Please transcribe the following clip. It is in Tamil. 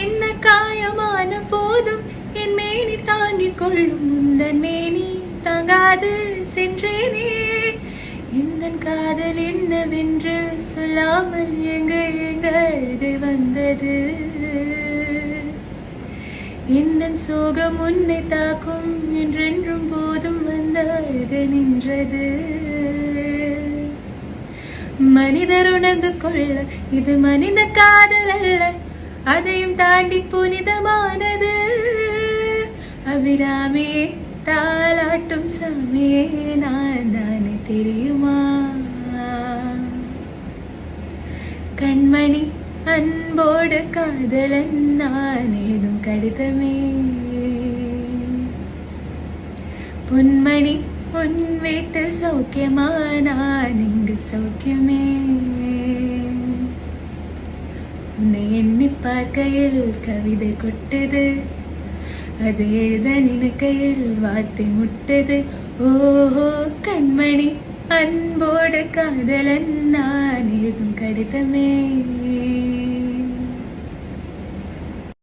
என்ன காயமான போதும் என் மேனி தாங்கிக் கொள்ளும் முந்தன் மேனி தாங்காது சென்றேனே. இந்த காதல் என்னவென்று சொல்லாமல் எங்க எங்கு வந்தது. இந்த சோகம் உன்னை தாக்கும் என்றென்றும் போதும் வந்தாழ்க நின்றது. மனிதர் உணர்ந்து கொள்ள இது மனித காதல் அல்ல, அதையும் தாண்டி புனிதமானது. அபிராமே தாலாட்டும் சாமியே நான் தானே தெரியுமா. கண்மணி அன்போடு காதலன் நான் ஏதும் கடிதமே. பொன்மணி உன் வீட்டில் சௌக்கியமா நான் இங்கு சௌக்கியமே. உன்னை எண்ணி பார்க்கையில் கவிதை கொட்டது, அது எழுத நினைக்கையில் வார்த்தை முட்டது. ஓஹோ கண்மணி அன்போடு காதலன் நான் எழுதும் கடிதமே.